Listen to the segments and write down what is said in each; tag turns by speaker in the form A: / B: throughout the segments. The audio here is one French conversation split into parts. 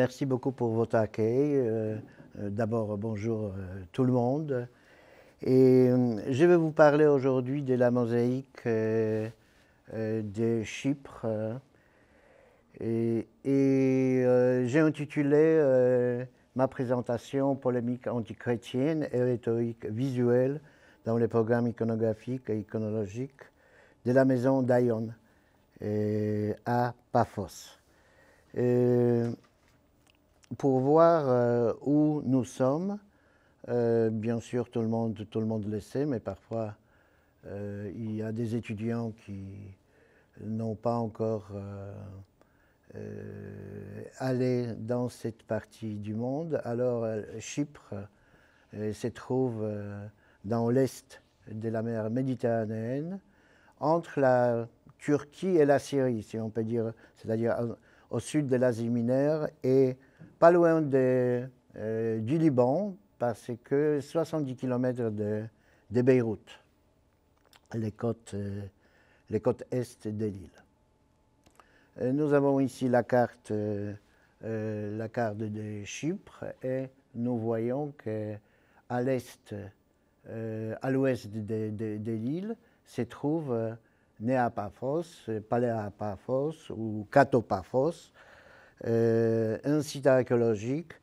A: Merci beaucoup pour votre accueil. D'abord, bonjour tout le monde. Et je vais vous parler aujourd'hui de la mosaïque de Chypre. J'ai intitulé ma présentation Polémique antichrétienne et rhétorique visuelle dans les programmes iconographiques et iconologiques de la maison d'Aion à Paphos. Pour voir où nous sommes, bien sûr tout le monde le sait, mais parfois il y a des étudiants qui n'ont pas encore allé dans cette partie du monde. Alors Chypre se trouve dans l'est de la mer Méditerranéenne, entre la Turquie et la Syrie, si on peut dire, c'est-à-dire au sud de l'Asie mineure et pas loin du Liban, parce que 70 km de Beyrouth, les côtes est de l'île. Nous avons ici la carte de Chypre et nous voyons qu'à l'est, à l'ouest de l'île, se trouve Néapaphos, Paléapaphos ou Katopaphos, un site archéologique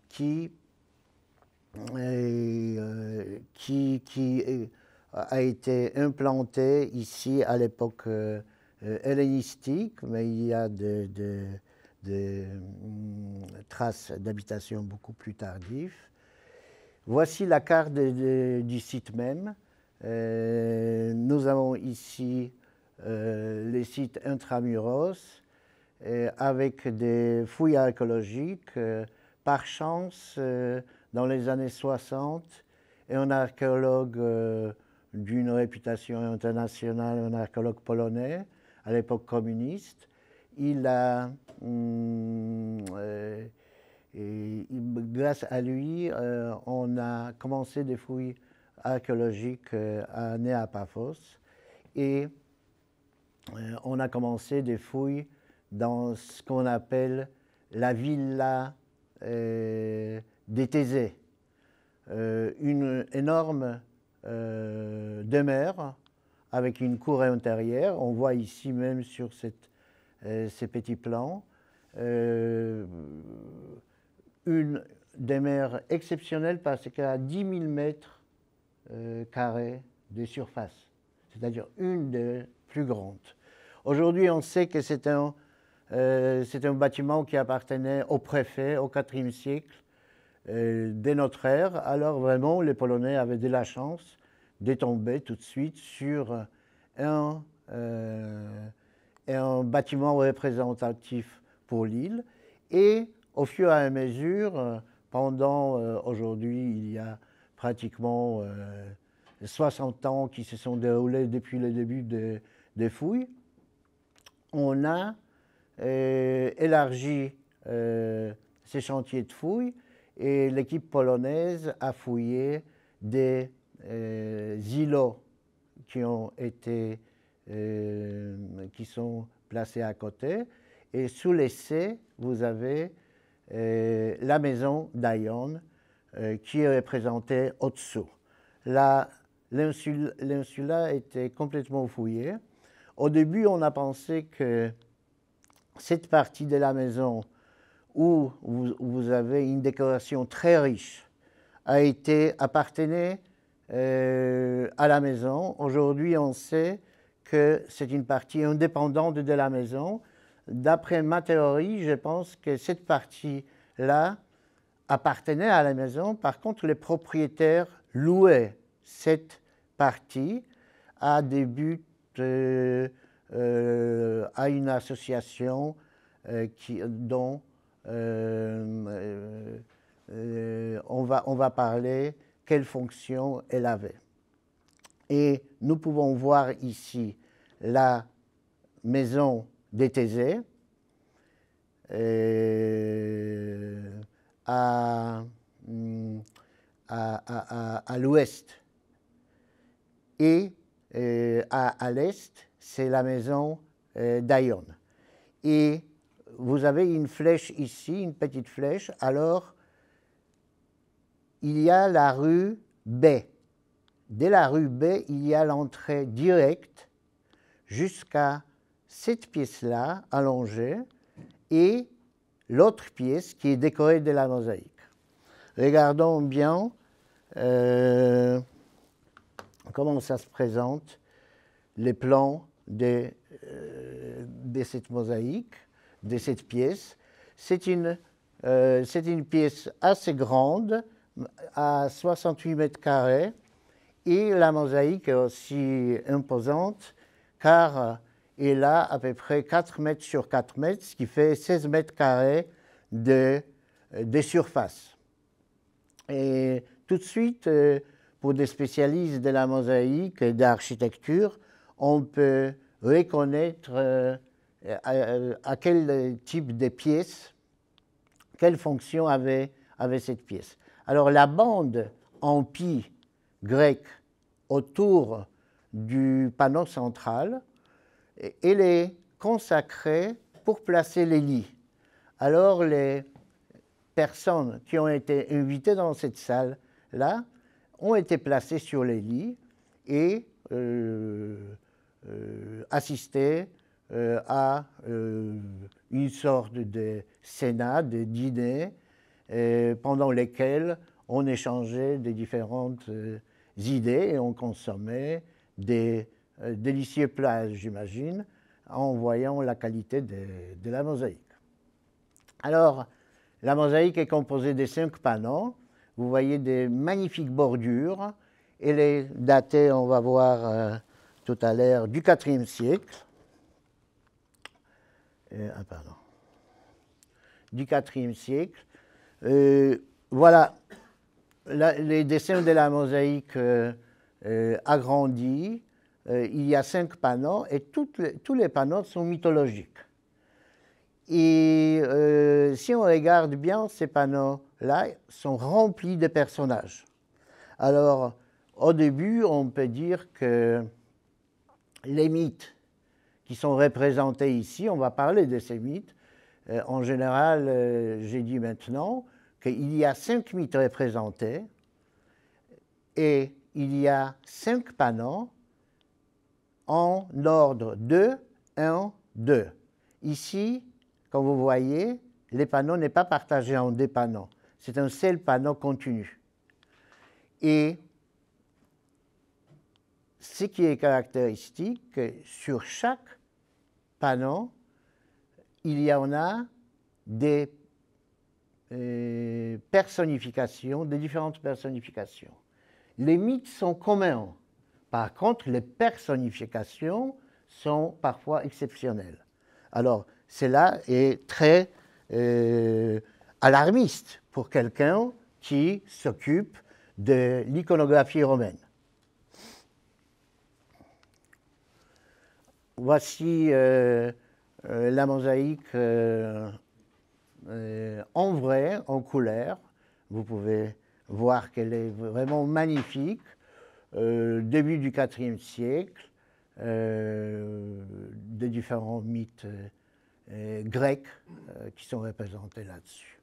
A: qui a été implanté ici à l'époque hellénistique, mais il y a des traces d'habitation beaucoup plus tardives. Voici la carte du site même. Nous avons ici les sites intramuros avec des fouilles archéologiques. Par chance, dans les années 60, et un archéologue d'une réputation internationale, un archéologue polonais, à l'époque communiste, grâce à lui, on a commencé des fouilles archéologiques à Néapaphos et on a commencé des fouilles dans ce qu'on appelle la villa des Thésées, une énorme demeure avec une cour intérieure. On voit ici même sur ces petits plans une demeure exceptionnelle parce qu'elle a 10 000 mètres carrés de surface, c'est-à-dire une des plus grandes. Aujourd'hui, on sait que c'est un bâtiment qui appartenait au préfet au IVe siècle de notre ère. Alors vraiment, les Polonais avaient de la chance de tomber tout de suite sur un bâtiment représentatif pour l'île. Et au fur et à mesure, aujourd'hui, il y a pratiquement 60 ans qui se sont déroulés depuis le début des fouilles, on a élargi ces chantiers de fouilles et l'équipe polonaise a fouillé des îlots qui sont placés à côté. Et sous l'essai, vous avez la maison d'Aion qui est représentée au-dessous. L'insula était complètement fouillée. Au début, on a pensé que cette partie de la maison où vous avez une décoration très riche appartenait à la maison. Aujourd'hui, on sait que c'est une partie indépendante de la maison. D'après ma théorie, je pense que cette partie-là appartenait à la maison. Par contre, les propriétaires louaient cette partie à des buts à une association dont on va parler quelle fonction elle avait. Et nous pouvons voir ici la maison des Thésées à l'ouest. Et à l'est, c'est la maison d'Aion. Et vous avez une flèche ici, une petite flèche, alors il y a la rue B. Dès la rue B, il y a l'entrée directe jusqu'à cette pièce-là, allongée, et l'autre pièce qui est décorée de la mosaïque. Regardons bien comment ça se présente, les plans de cette mosaïque, de cette pièce. C'est une pièce assez grande, à 68 mètres carrés, et la mosaïque est aussi imposante, car elle a à peu près 4 mètres sur 4 mètres, ce qui fait 16 mètres carrés de surface. Et tout de suite, pour des spécialistes de la mosaïque et d'architecture, on peut reconnaître à quel type de pièce, quelle fonction avait cette pièce. Alors la bande en pie grec autour du panneau central, elle est consacrée pour placer les lits. Alors les personnes qui ont été invitées dans cette salle-là ont été placées sur les lits et assisté à une sorte de sénat, de dîner, pendant lesquels on échangeait des différentes idées et on consommait des délicieux plats, j'imagine, en voyant la qualité de la mosaïque. Alors, la mosaïque est composée de 5 panneaux. Vous voyez des magnifiques bordures. Elle est datée, on va voir tout à l'heure, du IVe siècle. Pardon. Du IVe siècle. Voilà les dessins de la mosaïque agrandis. Il y a 5 panneaux et tous les panneaux sont mythologiques. Et si on regarde bien, ces panneaux-là sont remplis de personnages. Alors, au début, on peut dire que les mythes qui sont représentés ici, on va parler de ces mythes. En général, j'ai dit maintenant qu'il y a 5 mythes représentés et il y a 5 panneaux en ordre 2, 1, 2. Ici, comme vous voyez, les panneaux n'est pas partagé en 2 panneaux. C'est un seul panneau continu. Et ce qui est caractéristique, sur chaque panneau, il y en a des personnifications, des différentes personnifications. Les mythes sont communs. Par contre, les personnifications sont parfois exceptionnelles. Alors, cela est très alarmiste pour quelqu'un qui s'occupe de l'iconographie romaine. Voici la mosaïque en vrai, en couleur. Vous pouvez voir qu'elle est vraiment magnifique. Début du IVe siècle, des différents mythes grecs qui sont représentés là-dessus.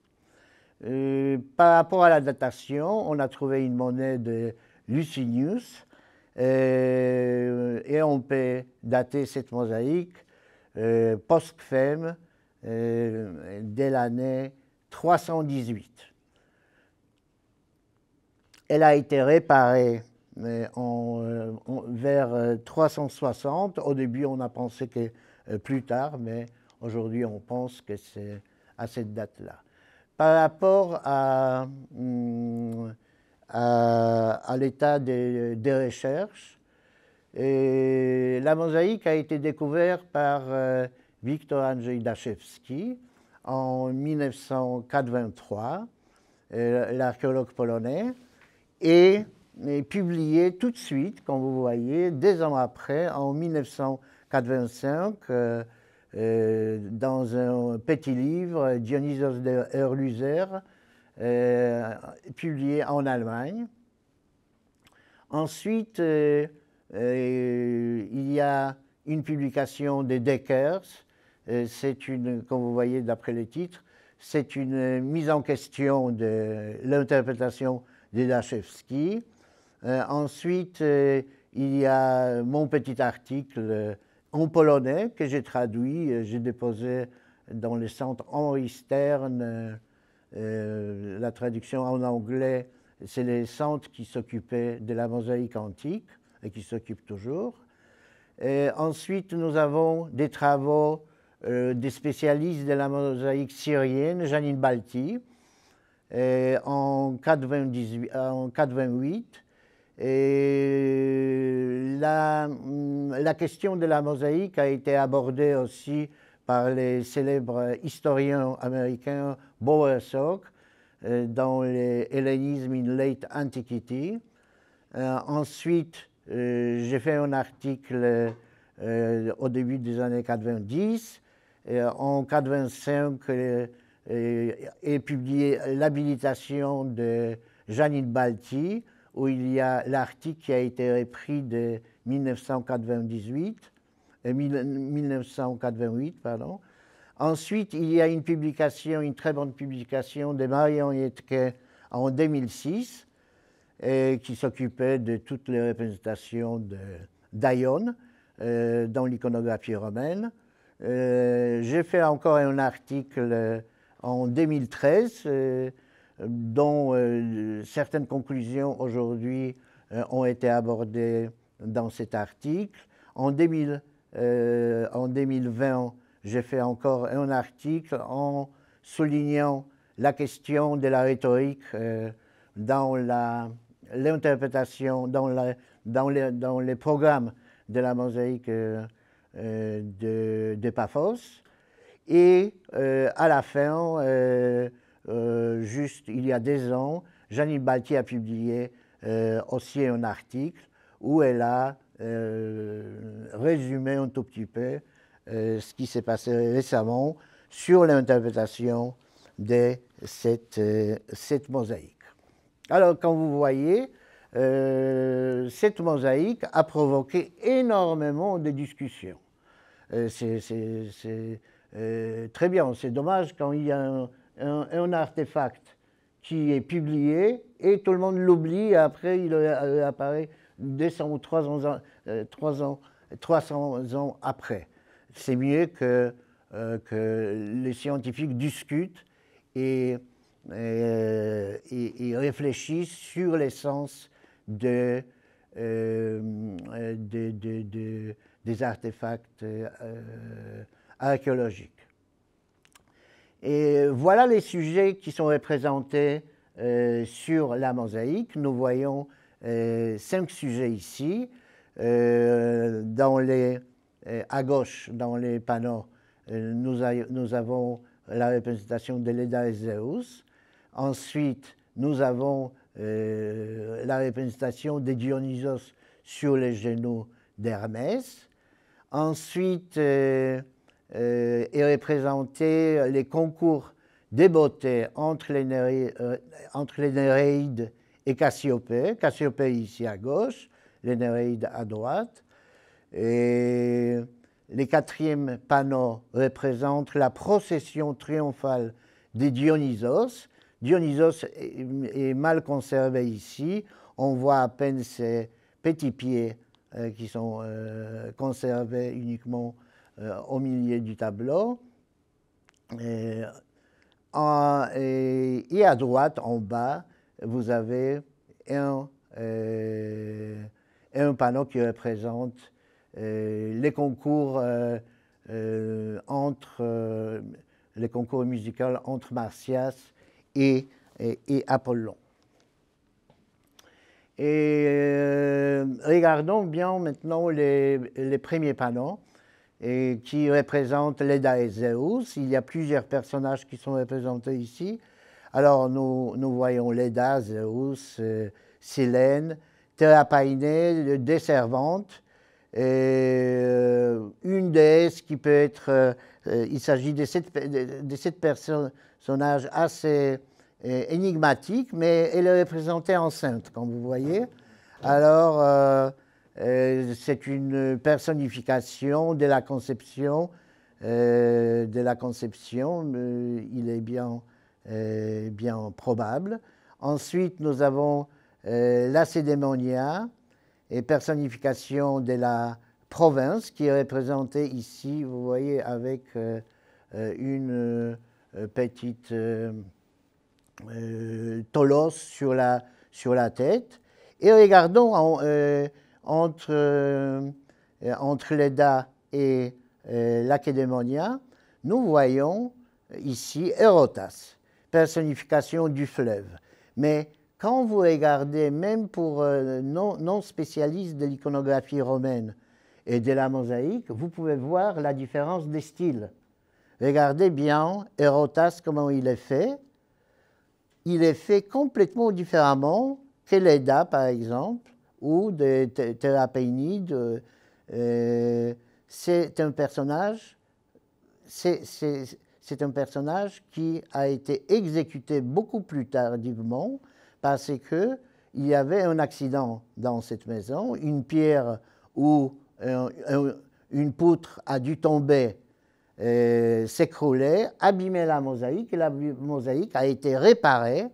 A: Par rapport à la datation, on a trouvé une monnaie de Licinius et on peut dater cette mosaïque post-Cfème dès l'année 318. Elle a été réparée vers 360. Au début, on a pensé que plus tard, mais aujourd'hui, on pense que c'est à cette date-là. Par rapport à l'état des recherches, la mosaïque a été découverte par Wiktor Andrzej Daszewski en 1983, l'archéologue polonais, et publié tout de suite, comme vous voyez, 2 ans après, en 1985, dans un petit livre, Dionysios der Erlöser, publié en Allemagne. Ensuite, il y a une publication de Deckers comme vous voyez d'après les titres, c'est une mise en question de l'interprétation de Dachewski. Ensuite, il y a mon petit article en polonais que j'ai traduit, j'ai déposé dans le centre Henri Stern. La traduction en anglais, c'est les centres qui s'occupaient de la mosaïque antique et qui s'occupent toujours. Et ensuite, nous avons des travaux des spécialistes de la mosaïque syrienne, Janine Balti, en 428. Et la question de la mosaïque a été abordée aussi par les célèbres historiens américains Bowersock dans les Hellenism in Late Antiquity. Ensuite, j'ai fait un article au début des années 90. En 85, est publiée l'habilitation de Janine Balti, où il y a l'article qui a été repris de 1998, pardon. Ensuite, il y a une publication, une très bonne publication de Marion Yetke en 2006, qui s'occupait de toutes les représentations d'Ion dans l'iconographie romaine. J'ai fait encore un article en 2013 dont certaines conclusions aujourd'hui ont été abordées dans cet article. En 2020, j'ai fait encore un article en soulignant la question de la rhétorique dans l'interprétation, dans les programmes de la mosaïque de Paphos. Et à la fin, juste il y a 2 ans, Janine Balti a publié aussi un article où elle a résumé un tout petit peu ce qui s'est passé récemment sur l'interprétation de cette mosaïque. Alors, comme vous voyez, cette mosaïque a provoqué énormément de discussions. C'est très bien, c'est dommage quand il y a un artefact qui est publié et tout le monde l'oublie et après il apparaît 200 ou 300 ans après. C'est mieux que les scientifiques discutent et réfléchissent sur l'essence des artefacts archéologiques. Et voilà les sujets qui sont représentés sur la mosaïque. Nous voyons 5 sujets ici. À gauche, dans les panneaux, nous avons la représentation de Leda et Zeus. Ensuite, nous avons la représentation de Dionysos sur les genoux d'Hermès. Ensuite, est représenté les concours des beautés entre les Néréides et Cassiopée. Cassiopée ici à gauche, les Néréides à droite. Et les 4e panneaux représentent la procession triomphale de Dionysos. Dionysos est mal conservé ici. On voit à peine ses petits pieds qui sont conservés uniquement au milieu du tableau. Et à droite, en bas, vous avez un panneau qui représente les concours les concours musicaux entre Marsyas et Apollon. Et regardons bien maintenant les premiers panneaux qui représentent Leda et Zeus. Il y a plusieurs personnages qui sont représentés ici. Alors nous voyons Leda, Zeus, Silène, Thérapaïnée, des servantes, une déesse qui peut être, il s'agit de 7 personnages assez énigmatiques, mais elle est représentée enceinte, comme vous voyez. Alors, c'est une personnification de la conception de la conception, il est bien probable. Ensuite, nous avons Lacédémonia, et personnification de la province, qui est représentée ici, vous voyez, avec une petite tolos sur la tête. Et regardons entre Leda et Lacédémonia, nous voyons ici Eurotas, personnification du fleuve. Mais quand vous regardez, même pour non spécialistes de l'iconographie romaine et de la mosaïque, vous pouvez voir la différence des styles. Regardez bien Eurotas, comment il est fait. Il est fait complètement différemment que Leda, par exemple, ou de Thérapénide. C'est un personnage qui a été exécuté beaucoup plus tardivement parce qu'il y avait un accident dans cette maison, une pierre ou une poutre a dû tomber, s'écrouler, abîmer la mosaïque, et la mosaïque a été réparée,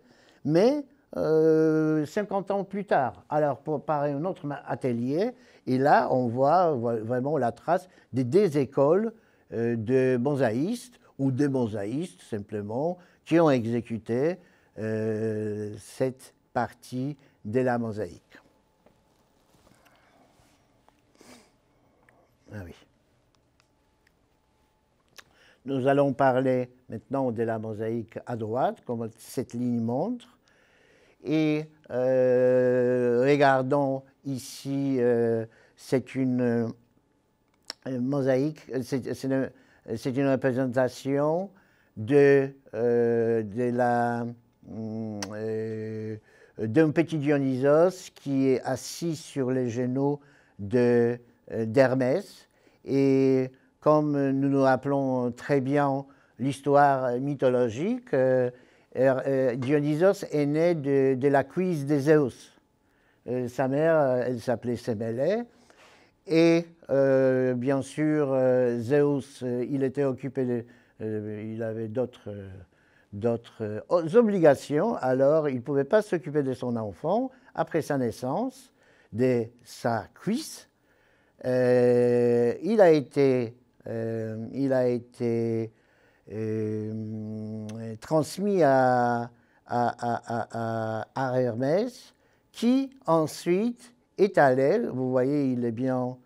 A: mais 50 ans plus tard, alors par un autre atelier, et là on voit vraiment la trace des écoles de mosaïstes ou des mosaïstes simplement qui ont exécuté cette partie de la mosaïque. Ah oui. Nous allons parler maintenant de la mosaïque à droite, comme cette ligne montre. Et regardons ici, c'est une mosaïque, c'est une représentation d'un petit Dionysos qui est assis sur les genoux d'Hermès. Et comme nous nous rappelons très bien l'histoire mythologique, Dionysos est né de la cuisse de Zeus. Sa mère, elle s'appelait Sémélé. Et bien sûr, Zeus, il était occupé, il avait d'autres obligations, alors il ne pouvait pas s'occuper de son enfant après sa naissance, de sa cuisse. Il a été transmis à Hermès, qui ensuite est allé, vous voyez, il est bien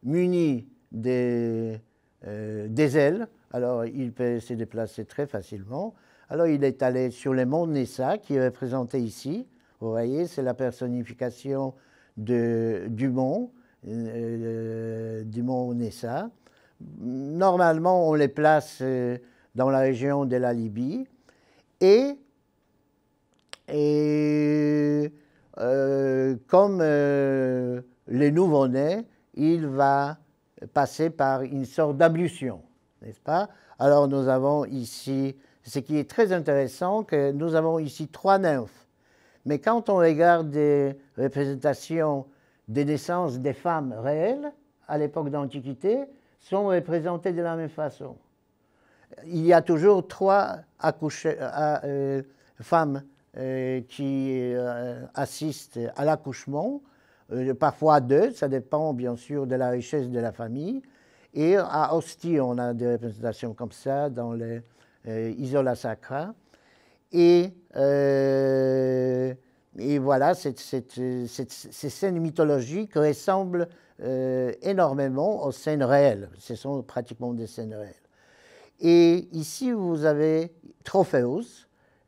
A: muni des ailes, alors il peut se déplacer très facilement. Alors il est allé sur les monts Nessa, qui est représenté ici. Vous voyez, c'est la personnification du mont Nessa. Normalement, on les place dans la région de la Libye. Et comme les nouveau-nés, il va passer par une sorte d'ablution, n'est-ce pas? Alors nous avons ici, ce qui est très intéressant, que nous avons ici 3 nymphes. Mais quand on regarde des représentations des naissances des femmes réelles, à l'époque d'Antiquité, sont représentées de la même façon. Il y a toujours 3 femmes qui assistent à l'accouchement, parfois 2, ça dépend bien sûr de la richesse de la famille. Et à Ostie, on a des représentations comme ça dans les Isola Sacra. Et voilà, ces scènes mythologiques ressemblent énormément aux scènes réelles. Ce sont pratiquement des scènes réelles. Et ici, vous avez Trophéos,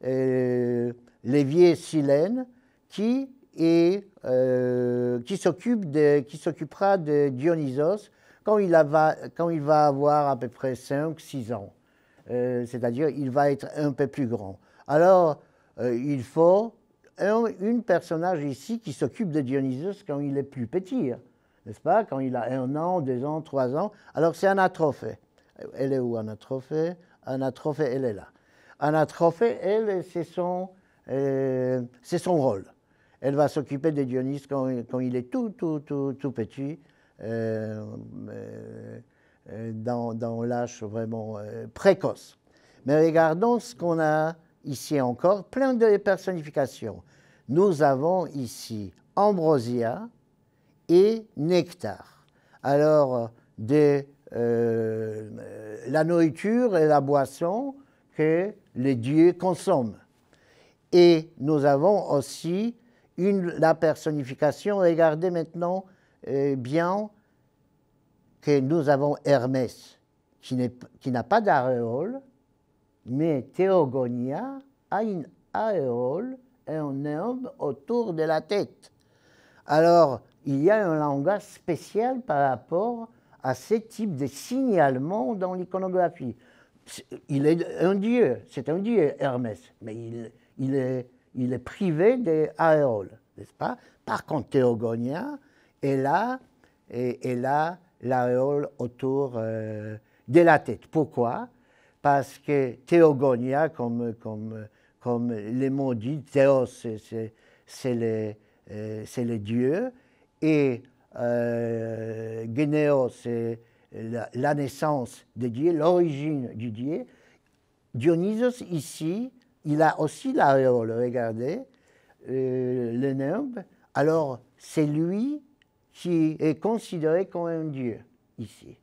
A: l'évier Silène, qui s'occupera de Dionysos quand il va avoir à peu près 5-6 ans. C'est-à-dire il va être un peu plus grand. Alors, il faut un personnage ici qui s'occupe de Dionysos quand il est plus petit, n'est-ce pas? Quand il a 1 an, 2 ans, 3 ans. Alors, c'est Anatrophée. Elle est où, Anatrophée? Anatrophée, elle est là. Anatrophée, elle, c'est son rôle. Elle va s'occuper de Dionysos quand il est tout petit. dans l'âge vraiment précoce. Mais regardons ce qu'on a ici encore, plein de personnifications. Nous avons ici ambrosia et nectar. Alors, la nourriture et la boisson que les dieux consomment. Et nous avons aussi la personnification. Regardez maintenant bien que nous avons Hermès, qui n'a pas d'aréole, mais Théogonia a une aréole et un nimbe autour de la tête. Alors, il y a un langage spécial par rapport à ce type de signalement dans l'iconographie. Il est un dieu, c'est un dieu Hermès, mais il est privé des aréoles, n'est-ce pas? Par contre, Théogonia est là, et là l'aréole autour de la tête. Pourquoi? Parce que Théogonia, comme les mots disent, Théos, c'est les dieux, et Généos, c'est la naissance des dieux, l'origine du dieu. Dionysos, ici, il a aussi l'aréole, regardez, le nimbe. Alors, c'est lui qui est considéré comme un dieu, ici.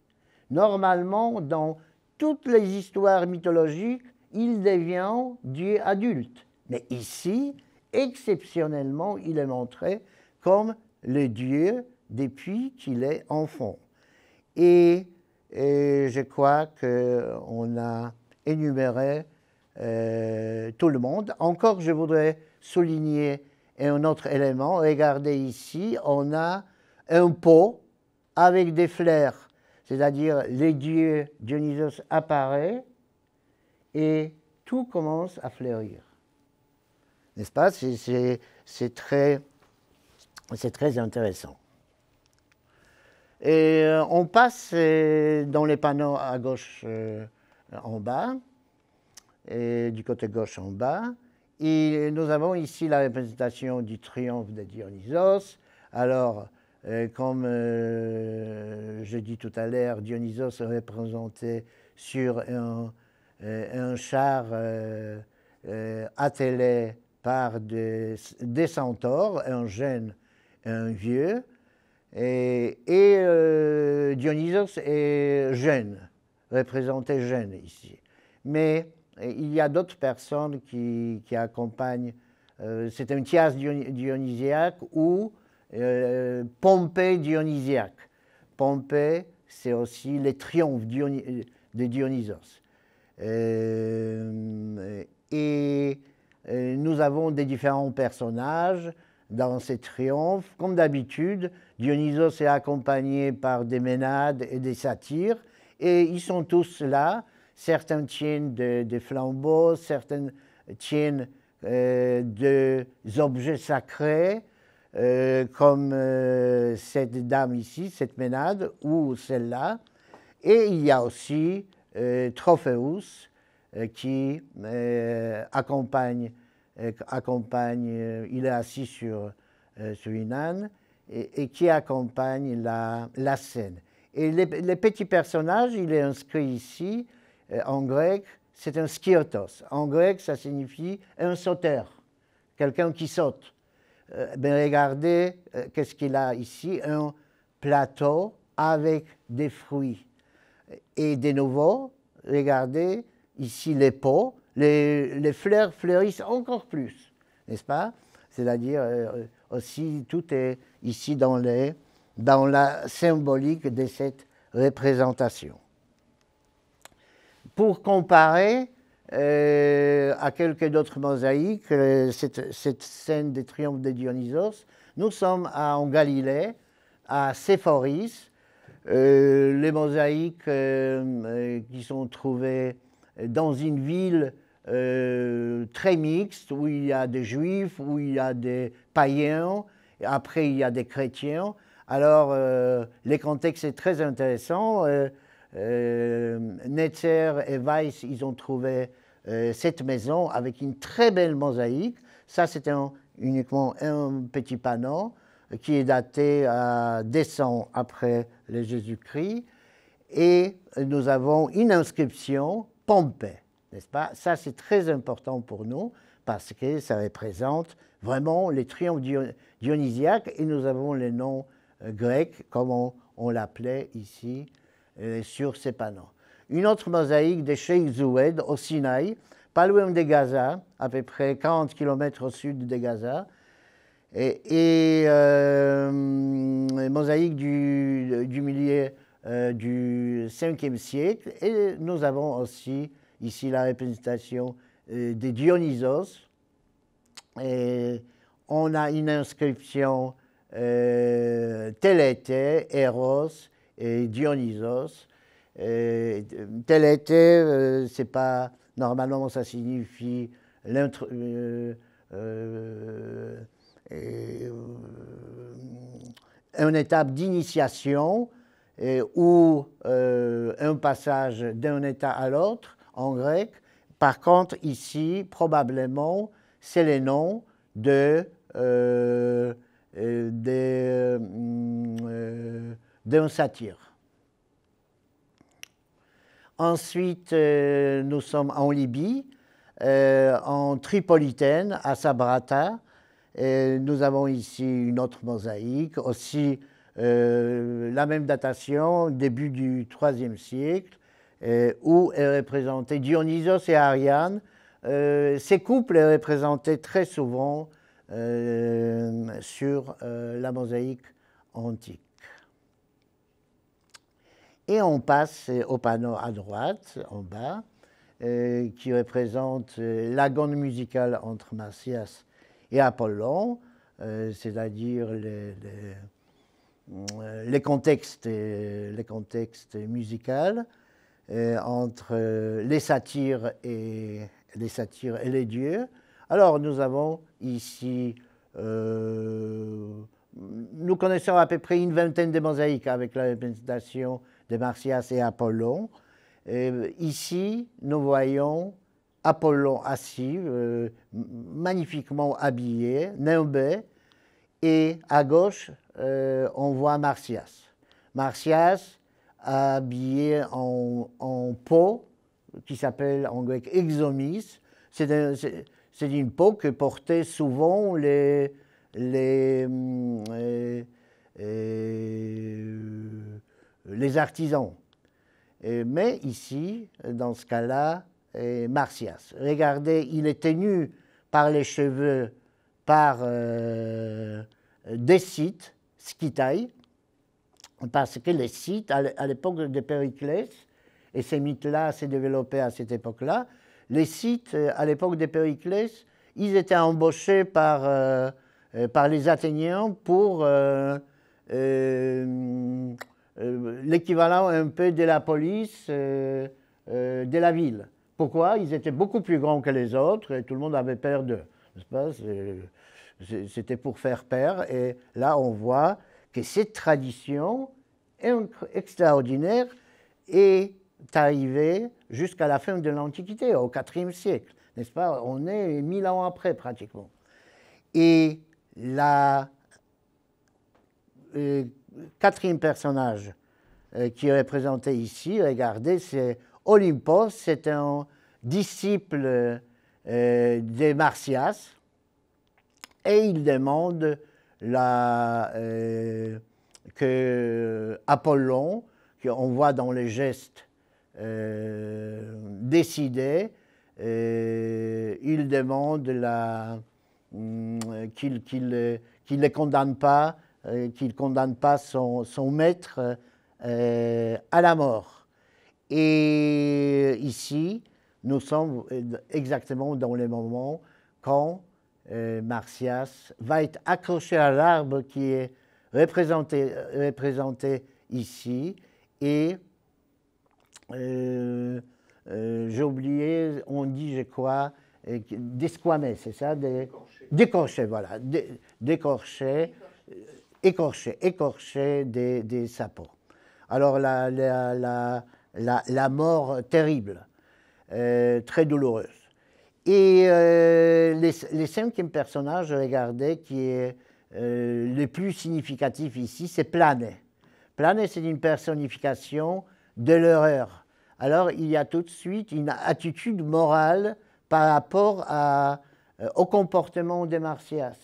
A: Normalement, dans toutes les histoires mythologiques, il devient dieu adulte. Mais ici, exceptionnellement, il est montré comme le dieu depuis qu'il est enfant. Et je crois qu'on a énuméré tout le monde. Encore, je voudrais souligner un autre élément. Regardez ici, on a un pot avec des fleurs, c'est-à-dire les dieux Dionysos apparaît et tout commence à fleurir. N'est-ce pas? C'est très intéressant. Et on passe dans les panneaux à gauche en bas, et du côté gauche en bas. Et nous avons ici la représentation du triomphe de Dionysos. Alors, comme je dis tout à l'heure, Dionysos est représenté sur un char attelé par des centaures, un jeune et un vieux. Et Dionysos est jeune, représenté jeune ici. Mais il y a d'autres personnes qui accompagnent. C'est un tiers dionysiaque ou Pompée dionysiaque. Pompée, c'est aussi les triomphes de Dionysos. Et nous avons des différents personnages dans ces triomphes. Comme d'habitude, Dionysos est accompagné par des ménades et des satyres, et ils sont tous là. Certains tiennent des flambeaux, certains tiennent des objets sacrés, comme cette dame ici, cette ménade, ou celle-là. Et il y a aussi Trophéus qui accompagne, il est assis sur une âne, et qui accompagne la scène. Et les petits personnages, il est inscrit ici, en grec, c'est un skiotos. En grec, ça signifie un sauteur, quelqu'un qui saute. Ben regardez, qu'est-ce qu'il a ici? Un plateau avec des fruits. Et de nouveau, regardez, ici les pots, les fleurs fleurissent encore plus, n'est-ce pas? C'est-à-dire aussi, tout est ici dans la symbolique de cette représentation. Pour comparer à quelques autres mosaïques, cette scène des triomphes de Dionysos, nous sommes en Galilée, à Séphoris, les mosaïques qui sont trouvées dans une ville très mixte, où il y a des juifs, où il y a des païens, et après il y a des chrétiens. Alors, les contextes sont très intéressants. Netzer et Weiss, ils ont trouvé cette maison avec une très belle mosaïque. Ça, c'est uniquement un petit panneau qui est daté à 200 après le Jésus-Christ. et nous avons une inscription Pompée, n'est-ce pas? Ça, c'est très important pour nous parce que ça représente vraiment les triomphes dionysiaques et nous avons les noms grecs, comme on l'appelait ici sur ces panneaux. Une autre mosaïque de Cheikh Zoued au Sinaï, pas loin de Gaza, à peu près 40 km au sud de Gaza, et mosaïque du milieu du 5e siècle. Et nous avons aussi ici la représentation de Dionysos. Et on a une inscription Télété, Eros et Dionysos. Télété, c'est pas normalement ça signifie une étape d'initiation ou un passage d'un état à l'autre en grec. Par contre, ici, probablement, c'est les noms d'un satyre. Ensuite, nous sommes en Libye, en Tripolitaine, à Sabrata. Nous avons ici une autre mosaïque, aussi la même datation, début du IIIe siècle, où est représenté Dionysos et Ariane. Ces couples sont représentés très souvent sur la mosaïque antique. Et on passe au panneau à droite, en bas, qui représente l'agonie musicale entre Marsyas et Apollon, c'est-à-dire les contextes musicaux entre les satyres et les dieux. Alors nous avons ici, nous connaissons à peu près une vingtaine de mosaïques avec la représentation de Marsyas et Apollon. Ici, nous voyons Apollon assis, magnifiquement habillé, nimbé, et à gauche, on voit Marsyas. Marsyas habillé en peau, qui s'appelle en grec exomis. C'est une peau que portaient souvent les artisans. Mais ici, dans ce cas-là, Marsyas. Regardez, il est tenu par les cheveux par des Scythes, Scythae, parce que les Scythes, à l'époque de Périclès, et ces mythes-là s'est développé à cette époque-là, les Scythes, à l'époque de Périclès, ils étaient embauchés par les Athéniens pour l'équivalent un peu de la police de la ville. Pourquoi? Ils étaient beaucoup plus grands que les autres et tout le monde avait peur d'eux. C'était pour faire peur. Et là, on voit que cette tradition extraordinaire est arrivée jusqu'à la fin de l'Antiquité, au IVe siècle. N'est-ce pas? On est 1000 ans après, pratiquement. Et la quatrième personnage qui est représenté ici, regardez, c'est Olympos, c'est un disciple de Marsyas, et il demande que Apollon, qu'on voit dans les gestes décidés, il demande qu'il ne condamne pas, son maître à la mort. Et ici, nous sommes exactement dans le moment quand Marsyas va être accroché à l'arbre qui est représenté ici. Et j'ai oublié, on dit, je crois, desquamé, c'est ça? D'écorché, voilà. D'écorché, écorché des sapins. Alors la mort terrible, très douloureuse. Et les cinquièmes personnages, regardez, qui est le plus significatif ici, c'est Plané. Plané, c'est une personnification de l'erreur. Alors il y a tout de suite une attitude morale par rapport au comportement de Marsyas.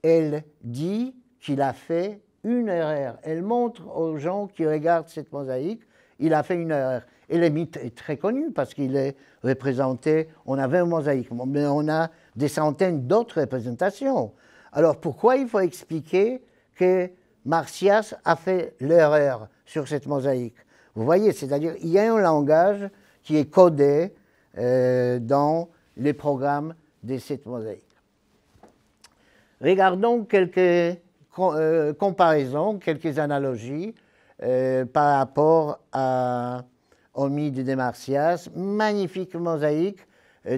A: Elle dit qu'il a fait une erreur. Elle montre aux gens qui regardent cette mosaïque, il a fait une erreur. Et le mythe est très connu parce qu'il est représenté, on avait une mosaïque, mais on a des centaines d'autres représentations. Alors pourquoi il faut expliquer que Marsyas a fait l'erreur sur cette mosaïque? Vous voyez, c'est-à-dire il y a un langage qui est codé dans les programmes de cette mosaïque. Regardons quelques comparaisons, quelques analogies par rapport au mythe de Marsyas. Magnifique mosaïque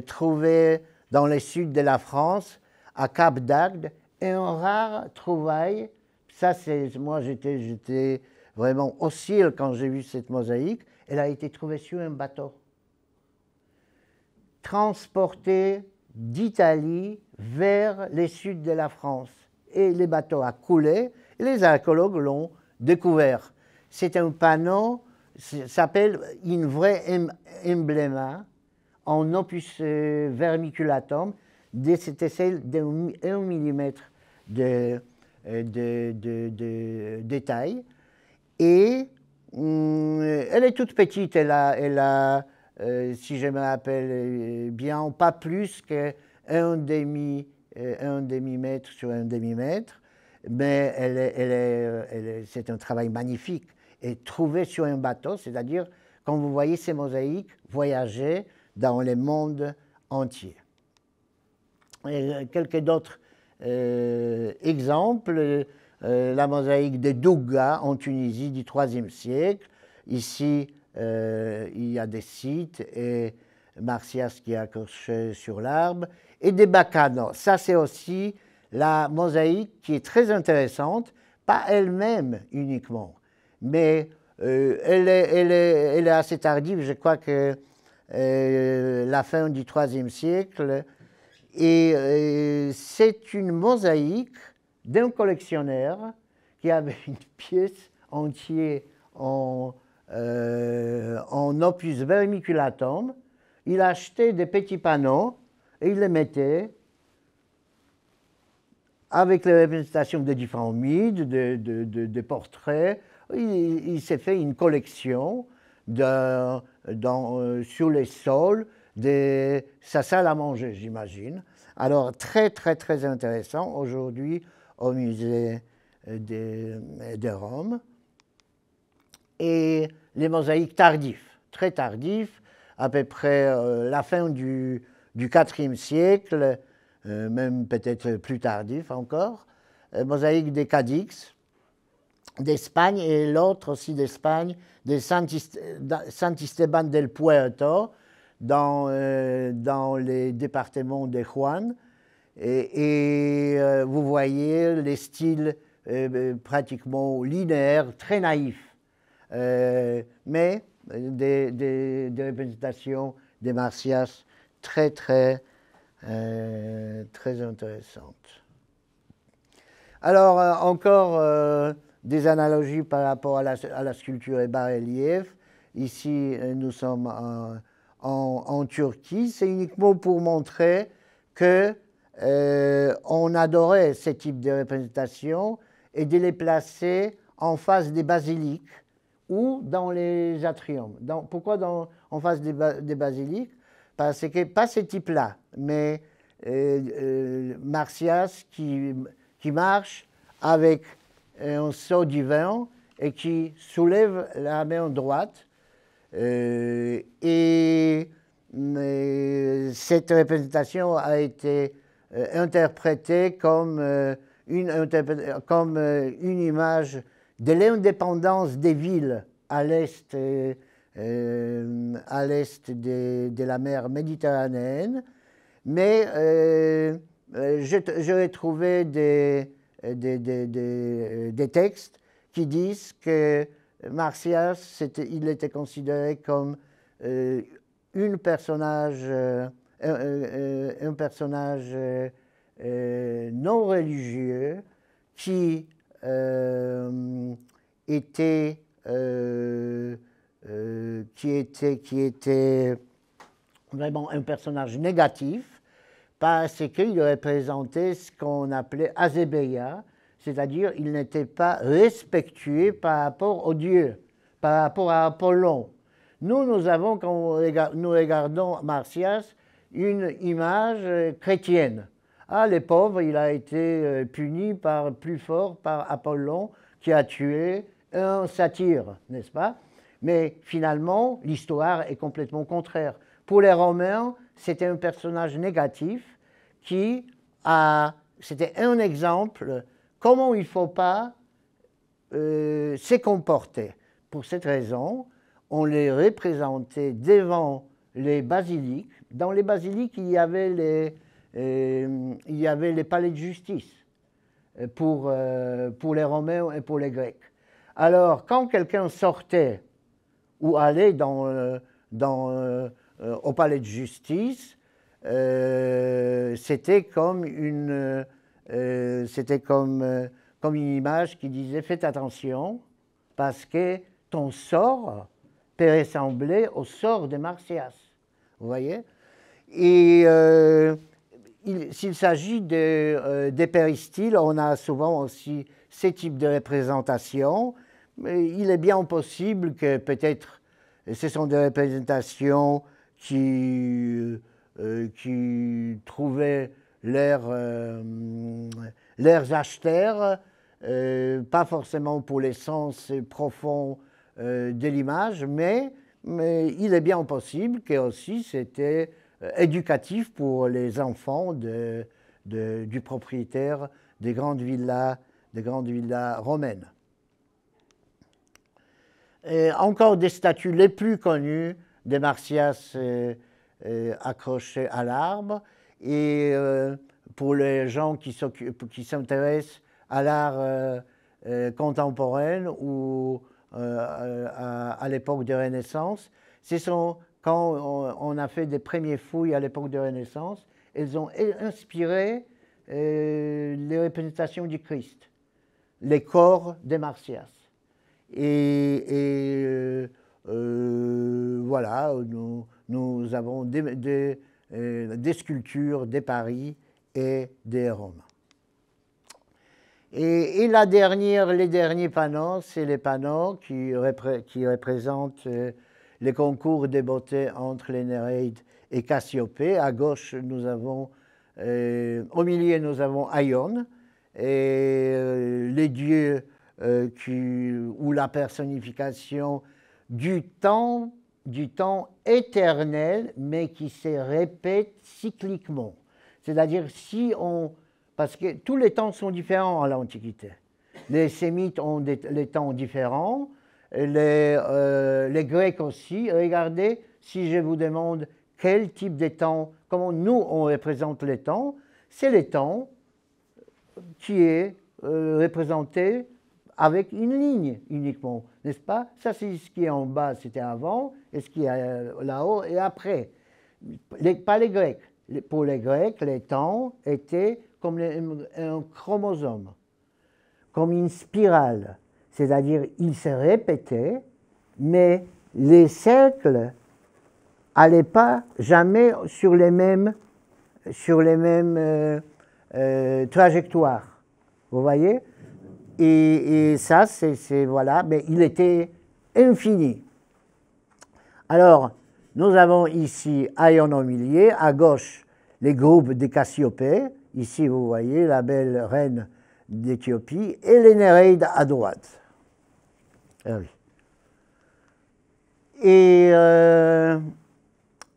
A: trouvée dans le sud de la France, à Cap d'Agde, et un rare trouvaille. Ça, moi, j'étais vraiment hostile quand j'ai vu cette mosaïque. Elle a été trouvée sur un bateau, transportée d'Italie vers le sud de la France. Et le bateau a coulé, et les archéologues l'ont découvert. C'est un panneau, ça s'appelle une vraie embléma en opus vermiculatum, c'était celle d'1 millimètre de taille. Et elle est toute petite, elle a si je me rappelle bien, pas plus qu'un demi-mètre sur un demi-mètre, mais c'est un travail magnifique. Et trouvé sur un bateau, c'est-à-dire quand vous voyez ces mosaïques voyager dans le monde entier. Et quelques d'autres exemples, la mosaïque de Douga en Tunisie du IIIe siècle. Ici, il y a des sites et Marsyas qui est accroché sur l'arbre, et des Baccanos. Ça, c'est aussi la mosaïque qui est très intéressante, pas elle-même uniquement, mais elle est assez tardive, je crois que la fin du IIIe siècle, et c'est une mosaïque d'un collectionneur qui avait une pièce entière en opus vermiculatum. Il achetait des petits panneaux et il les mettait avec les représentations de différents mythes, de portraits. Il s'est fait une collection sur les sols de sa salle à manger, j'imagine. Alors, très, très, très intéressant aujourd'hui au musée de Rome. Et les mosaïques tardifs, très tardifs, à peu près la fin du IVe siècle, même peut-être plus tardif encore, mosaïque des Cadix, d'Espagne, et l'autre aussi d'Espagne, de Santisteban del Puerto, dans les départements de Juan. Et vous voyez les styles pratiquement linéaires, très naïfs. Mais des représentations de Marsyas très, très, très intéressantes. Alors, encore des analogies par rapport à la sculpture et bas-relief. Ici, nous sommes en Turquie. C'est uniquement pour montrer que on adorait ce type de représentation et de les placer en face des basiliques ou dans les atriums. Pourquoi en face des basiliques? Parce que, pas ce type-là, mais Marsyas qui marche avec un seau divin et qui soulève la main droite. Et cette représentation a été interprétée comme une image de l'indépendance des villes à l'est de la mer Méditerranéenne, mais j'aurais trouvé des textes qui disent que Marsyas, il était considéré comme un personnage non religieux qui était qui était vraiment un personnage négatif, parce qu'il représentait ce qu'on appelait Azébeia, c'est-à-dire il n'était pas respectué par rapport au Dieu, par rapport à Apollon. Nous avons, quand nous regardons Marsyas, une image chrétienne. Ah, le pauvre, il a été puni plus fort par Apollon, qui a tué un satyre, n'est-ce pas? Mais finalement, l'histoire est complètement contraire. Pour les Romains, c'était un personnage négatif c'était un exemple comment il ne faut pas se comporter. Pour cette raison, on les représentait devant les basiliques. Dans les basiliques, il y avait les palais de justice pour les Romains et pour les Grecs. Alors, quand quelqu'un sortait ou allait au palais de justice, c'était comme une image qui disait « Faites attention, parce que ton sort peut ressembler au sort de Marsyas. » Vous voyez? Et s'il s'agit des péristyles, on a souvent aussi ces types de représentations. Mais il est bien possible que peut-être ce sont des représentations qui trouvaient leurs acheteurs, pas forcément pour les sens profonds de l'image, mais il est bien possible que aussi c'était éducatif pour les enfants du propriétaire des grandes villas romaines. Et encore des statues les plus connues de Marsyas accrochées à l'arbre. Et pour les gens qui s'intéressent à l'art contemporain ou à l'époque de Renaissance, quand on a fait des premières fouilles à l'époque de Renaissance, elles ont inspiré les représentations du Christ, les corps de Marsyas. Et voilà, nous avons des sculptures de Paris et de Rome. Et les derniers panneaux, c'est les panneaux qui représentent les concours de beauté entre les Néreides et Cassiopée. À gauche, au milieu, nous avons Aion, et les dieux ou la personnification du temps éternel, mais qui se répète cycliquement. C'est-à-dire, parce que tous les temps sont différents à l'Antiquité. Les Sémites ont les temps différents, les Grecs aussi. Regardez, si je vous demande quel type de temps, comment nous on représente les temps, c'est le temps qui est représenté avec une ligne uniquement, n'est-ce pas? Ça, c'est ce qui est en bas, c'était avant, et ce qui est là-haut et après. Pas les Grecs. Pour les Grecs, les temps étaient comme un chromosome, comme une spirale. C'est-à-dire, ils se répétaient, mais les cercles n'allaient pas jamais sur les mêmes trajectoires. Vous voyez? Et ça, voilà, mais il était infini. Alors, nous avons ici Aion au milieu, à gauche, les groupes de Cassiopée. Ici, vous voyez la belle reine d'Éthiopie, et les Néreides à droite. Ah oui. Et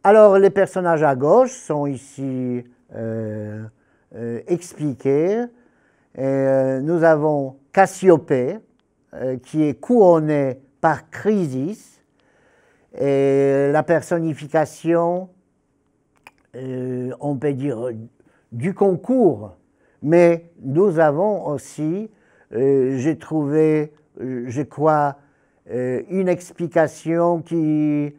A: alors, les personnages à gauche sont ici expliqués. Nous avons Cassiopée, qui est couronnée par Chrysis, et la personnification, on peut dire, du concours. Mais nous avons aussi, j'ai trouvé, je crois, une explication qui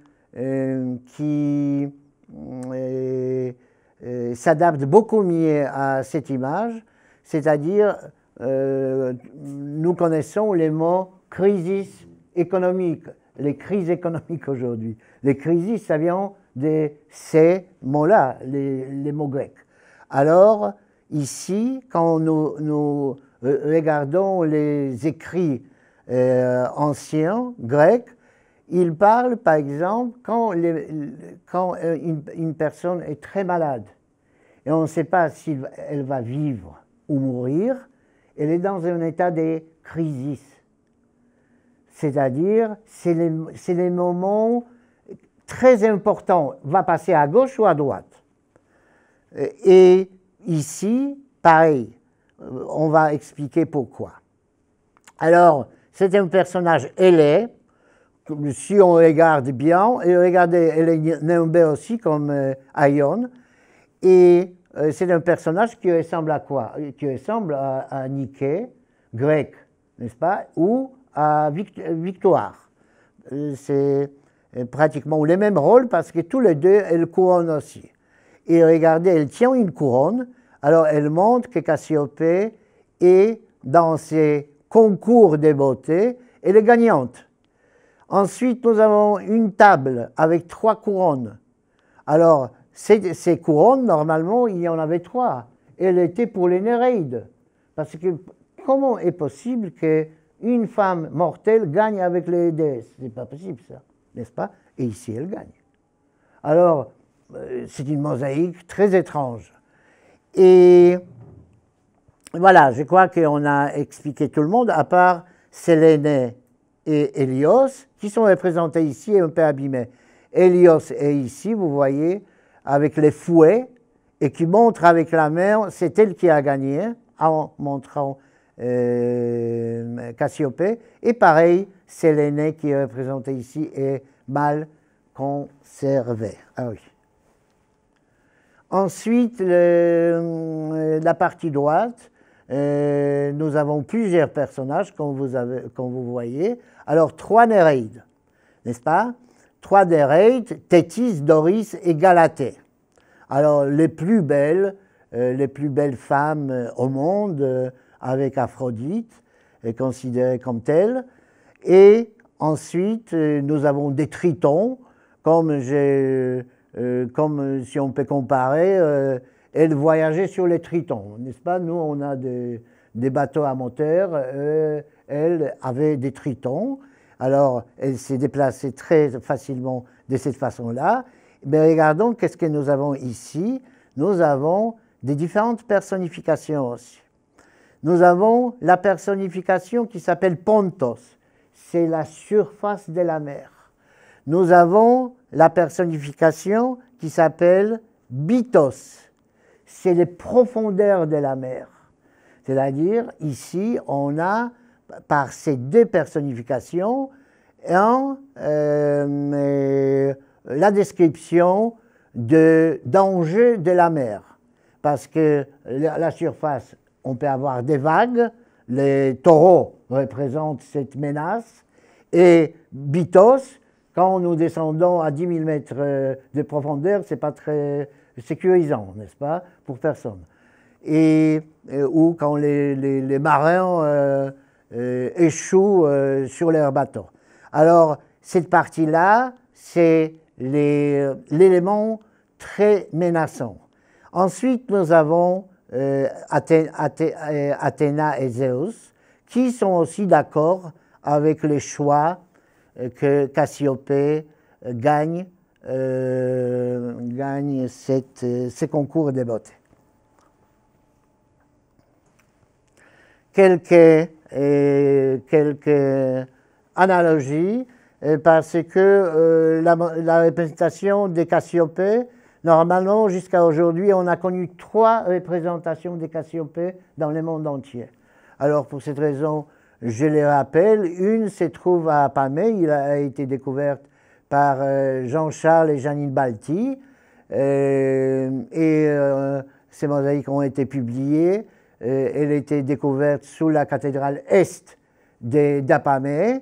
A: s'adapte beaucoup mieux à cette image, c'est-à-dire, nous connaissons les mots crise économique, les crises économiques aujourd'hui. Les crises, ça vient de ces mots-là, les mots grecs. Alors, ici, quand nous regardons les écrits anciens grecs, ils parlent, par exemple, quand une personne est très malade et on ne sait pas si elle va vivre ou mourir, elle est dans un état de crisis. C'est-à-dire, c'est les moments très importants. Va passer à gauche ou à droite. Et ici, pareil, on va expliquer pourquoi. Alors, c'est un personnage ailé, si on regarde bien, et regardez, elle est nimbée aussi comme Aion, et c'est un personnage qui ressemble à quoi? Qui ressemble à Nike, grec, n'est-ce pas? Ou à Victoire. C'est pratiquement les mêmes rôles parce que tous les deux, elles couronnent aussi. Et regardez, elle tient une couronne, alors elle montre que Cassiopée est dans ses concours de beauté, elle est gagnante. Ensuite, nous avons une table avec 3 couronnes. Alors, ces couronnes, normalement, il y en avait 3. Elle était pour les Néréides. Parce que comment est possible qu'une femme mortelle gagne avec les déesses? Ce n'est pas possible, ça, n'est-ce pas? Et ici, elle gagne. Alors, c'est une mosaïque très étrange. Et voilà, je crois qu'on a expliqué tout le monde, à part Séléné et Hélios, qui sont représentés ici et un peu abîmés. Hélios est ici, vous voyez, avec les fouets, et qui montre avec la main, c'est elle qui a gagné, en montrant Cassiopée. Et pareil, Séléné qui est représenté ici est mal conservé. Ah oui. Ensuite, la partie droite, nous avons plusieurs personnages, comme vous voyez. Alors, 3 Néréides, n'est-ce pas? 3 Néréides, Thétis, Doris et Galatée. Alors, les plus belles femmes au monde, avec Aphrodite, est considérée comme telle. Et ensuite, nous avons des tritons, comme si on peut comparer, elle voyageait sur les tritons, n'est-ce pas? Nous, on a des bateaux à moteur, elle avait des tritons, alors elle s'est déplacée très facilement de cette façon-là. Mais regardons qu'est-ce que nous avons ici. Nous avons des différentes personnifications aussi. Nous avons la personnification qui s'appelle Pontos, c'est la surface de la mer. Nous avons la personnification qui s'appelle Bythos, c'est les profondeurs de la mer. C'est-à-dire, ici, on a, par ces 2 personnifications, la description de danger de la mer. Parce que la surface, on peut avoir des vagues, les taureaux représentent cette menace, et Bythos, quand nous descendons à 10 000 mètres de profondeur, ce n'est pas très sécurisant, n'est-ce pas, pour personne. Ou quand les marins échouent sur leur bateau. Alors, cette partie-là, c'est l'élément très menaçant. Ensuite, nous avons Athéna et Zeus, qui sont aussi d'accord avec les choix que Cassiopée gagne ces concours de beauté. Quelques analogies, parce que la représentation de Cassiopée, normalement, jusqu'à aujourd'hui, on a connu 3 représentations de Cassiopée dans le monde entier. Alors, pour cette raison, je les rappelle, une se trouve à Apamée, il a été découverte par Jean-Charles et Janine Balti, ces mosaïques ont été publiées. Elle a été découverte sous la cathédrale est d'Apamée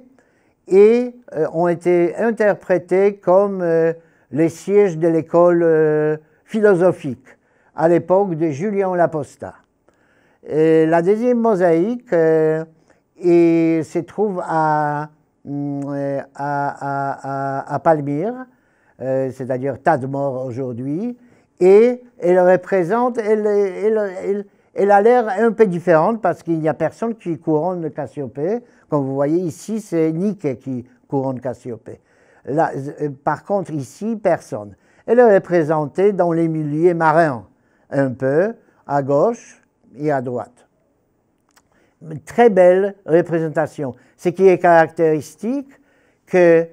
A: et ont été interprétées comme les sièges de l'école philosophique à l'époque de Julien l'Apostat. La deuxième mosaïque se trouve à à Palmyre, c'est-à-dire Tadmor aujourd'hui, et elle représente, elle a l'air un peu différente parce qu'il n'y a personne qui couronne Cassiopée. Comme vous voyez ici, c'est Nike qui couronne Cassiopée. Là, par contre, ici, personne. Elle est représentée dans les milieux marins, un peu, à gauche et à droite. Une très belle représentation. Ce qui est caractéristique, que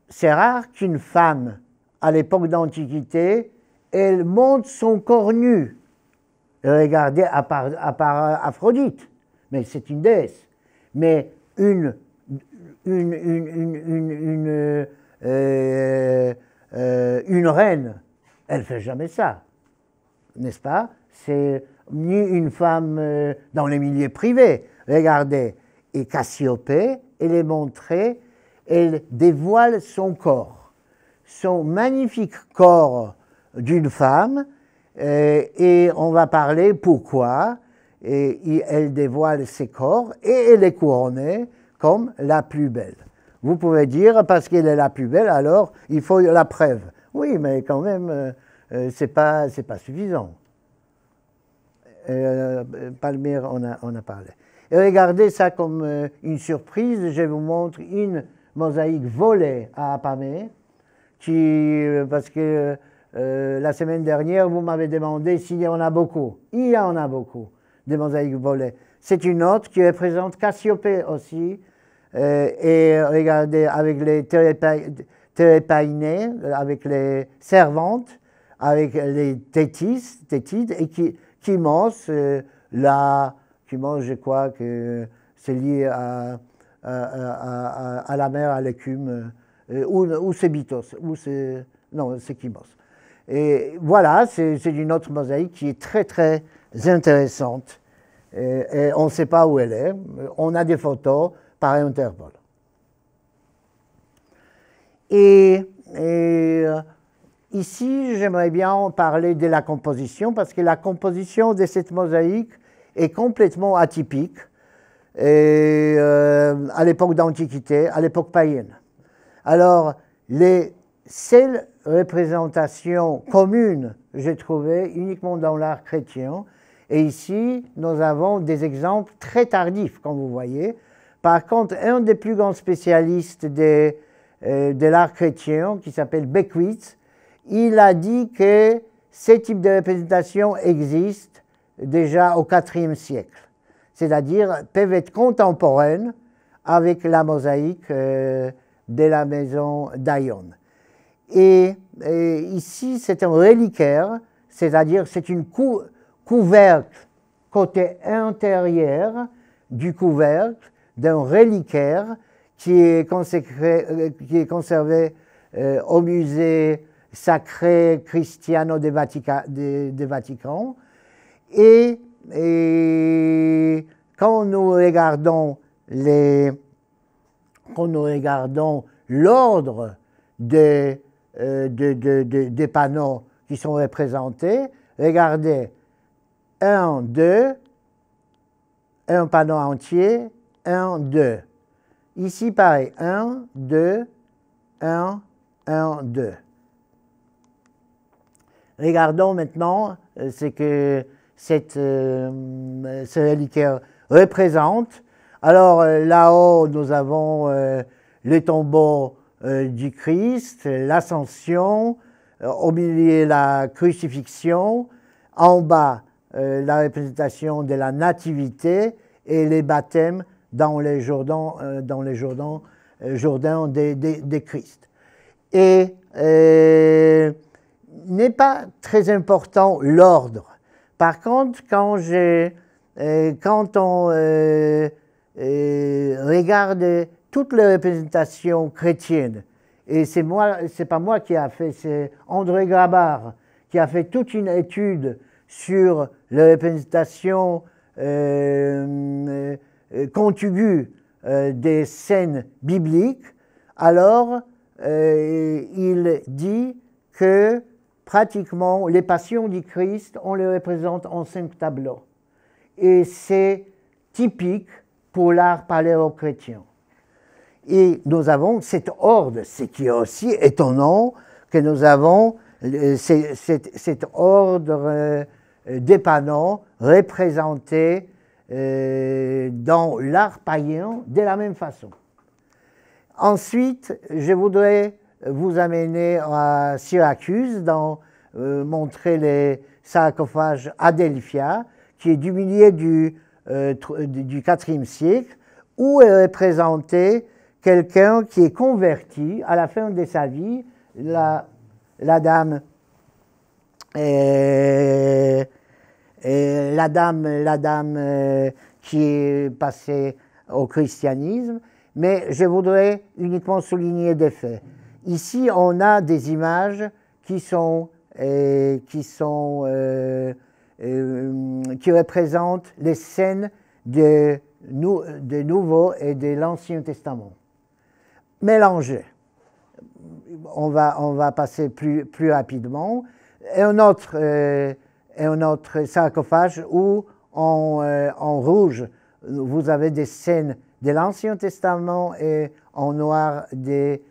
A: c'est rare qu'une femme, à l'époque d'Antiquité, elle monte son corps nu. Regardez, à part Aphrodite, mais c'est une déesse. Mais une reine, elle ne fait jamais ça, n'est-ce pas? C'est ni une femme dans les milieux privés. Regardez, et Cassiopée, elle est montrée, elle dévoile son corps, son magnifique corps d'une femme, et on va parler pourquoi. Et elle dévoile ses corps et elle est couronnée comme la plus belle. Vous pouvez dire, parce qu'elle est la plus belle, alors il faut la preuve. Oui, mais quand même, c'est pas suffisant. Palmyre, on a parlé. Et regardez ça comme une surprise. Je vous montre une mosaïque volée à Apamée, parce que la semaine dernière, vous m'avez demandé s'il y en a beaucoup. Il y en a beaucoup de mosaïques volées. C'est une autre qui représente Cassiopée aussi. Et regardez, avec les Thérépaïnées, avec les servantes, avec les Thétides, et qui mangent je crois que c'est lié à la mer, à l'écume, ou c'est Bitos, non, c'est Kimos. Et voilà, c'est une autre mosaïque qui est très, très intéressante. Et on ne sait pas où elle est. On a des photos par Interpol. Et ici, j'aimerais bien parler de la composition, parce que la composition de cette mosaïque est complètement atypique à l'époque d'Antiquité, à l'époque païenne. Alors, les seules représentations communes, j'ai trouvé uniquement dans l'art chrétien. Et ici, nous avons des exemples très tardifs, comme vous voyez. Par contre, un des plus grands spécialistes de l'art chrétien, qui s'appelle Beckwith, il a dit que ce type de représentation existe déjà au IVe siècle. C'est-à-dire, peuvent être contemporaines avec la mosaïque de la maison d'Aion. Et ici, c'est un reliquaire, c'est-à-dire c'est une couvercle côté intérieur du couvercle d'un reliquaire qui est conservé au musée sacré Cristiano de Vatican. Et quand nous regardons l'ordre des panneaux qui sont représentés, regardez 1, 2, un panneau entier, 1, 2. Ici, pareil, 1, 2, 1, 1, 2. Regardons maintenant ce que ce reliquaire représente. Alors, là-haut, nous avons le tombeau du Christ, l'ascension, au milieu la crucifixion, en bas la représentation de la nativité et les baptêmes dans les Jourdains de Christ. Et n'est pas très important l'ordre. Par contre, quand on regarde toutes les représentations chrétiennes, et c'est pas moi qui a fait, c'est André Grabart qui a fait toute une étude sur les représentations contiguës des scènes bibliques, alors il dit que pratiquement les passions du Christ, on les représente en 5 tableaux. Et c'est typique pour l'art paléo-chrétien. Et nous avons cette horde, ce qui est aussi étonnant, que nous avons cette horde d'épanants représentés dans l'art païen de la même façon. Ensuite, je voudrais vous amener à Syracuse, montrer les sarcophages Adelphia, qui est du milieu du IVe siècle, où est représenté quelqu'un qui est converti à la fin de sa vie, la dame qui est passée au christianisme, mais je voudrais uniquement souligner des faits. Ici, on a des images qui représentent les scènes de Nouveau et de l'Ancien Testament, mélangées. On va passer plus rapidement. Et un autre sarcophage où en rouge, vous avez des scènes de l'Ancien Testament et en noir du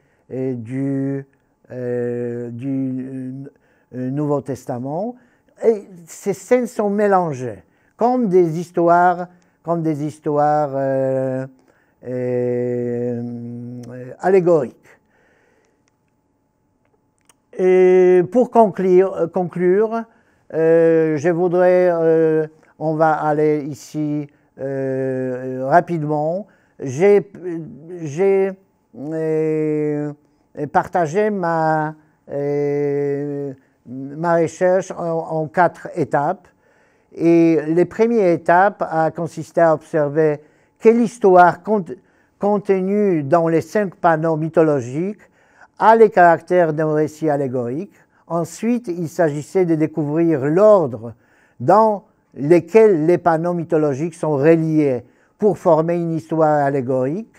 A: Nouveau Testament. Et ces scènes sont mélangées, comme des histoires allégoriques. Et pour conclure, je voudrais, on va aller ici rapidement. J'ai partagé ma recherche en 4 étapes. Et les premières étapes a consisté à observer quelle histoire contenue dans les 5 panneaux mythologiques a les caractères d'un récit allégorique. Ensuite, il s'agissait de découvrir l'ordre dans lequel les panneaux mythologiques sont reliés pour former une histoire allégorique,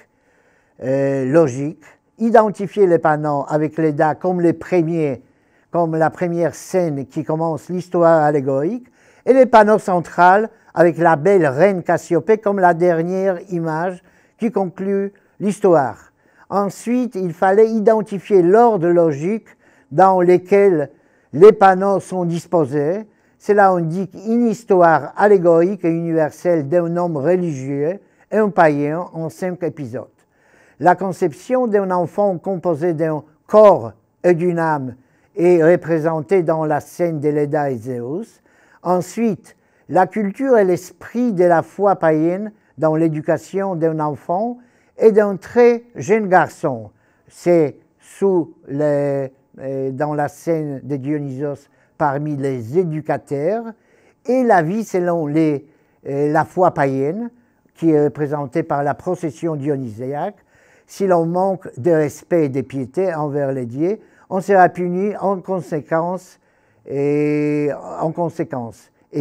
A: logique, identifier les panneaux avec les dates comme les premiers, comme la première scène qui commence l'histoire allégorique, et les panneaux centrales avec la belle reine Cassiopée comme la dernière image qui conclut l'histoire. Ensuite, il fallait identifier l'ordre logique dans lequel les panneaux sont disposés. Cela indique une histoire allégorique et universelle d'un homme religieux et un païen en 5 épisodes. La conception d'un enfant composé d'un corps et d'une âme est représentée dans la scène de Leda et Zéus. Ensuite, la culture et l'esprit de la foi païenne dans l'éducation d'un enfant et d'un très jeune garçon. C'est dans la scène de Dionysos parmi les éducateurs, et la vie selon la foi païenne, qui est représentée par la procession dionysiaque. Si l'on manque de respect et de piété envers les dieux, on sera puni en conséquence. Et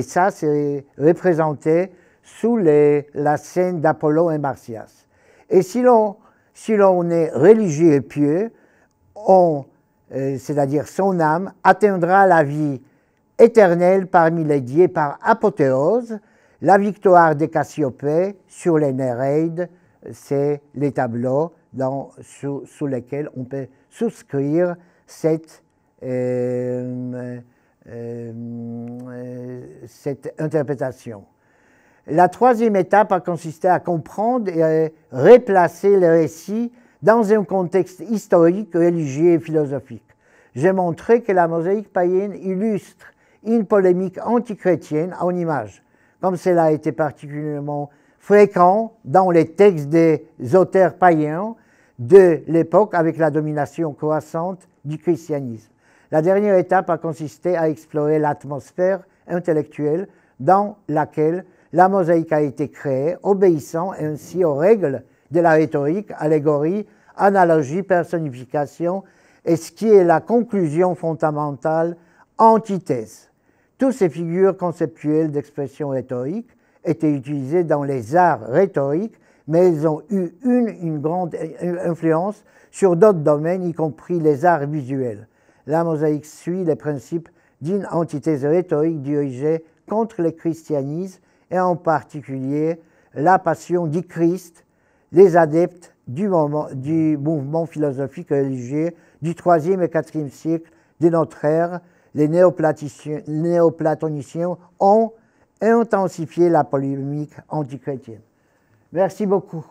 A: ça, c'est représenté sous la scène d'Apollon et Marsyas. Et si l'on est religieux et pieux, c'est-à-dire son âme, atteindra la vie éternelle parmi les dieux par apothéose. La victoire de Cassiopée sur les Néreides, c'est les tableaux sous lesquels on peut souscrire cette interprétation. La troisième étape a consisté à comprendre et replacer le récit dans un contexte historique, religieux et philosophique. J'ai montré que la mosaïque païenne illustre une polémique antichrétienne en images, comme cela a été particulièrement fréquent dans les textes des auteurs païens de l'époque avec la domination croissante du christianisme. La dernière étape a consisté à explorer l'atmosphère intellectuelle dans laquelle la mosaïque a été créée, obéissant ainsi aux règles de la rhétorique, allégorie, analogie, personnification, et ce qui est la conclusion fondamentale, antithèse. Toutes ces figures conceptuelles d'expression rhétorique étaient utilisées dans les arts rhétoriques, mais elles ont eu une grande influence sur d'autres domaines, y compris les arts visuels. La mosaïque suit les principes d'une antithèse rhétorique dirigée contre le christianisme et en particulier la passion du Christ, les adeptes du mouvement philosophique et religieux du IIIe et IVe siècle de notre ère, les néoplatoniciens ont intensifié la polémique antichrétienne. Merci beaucoup.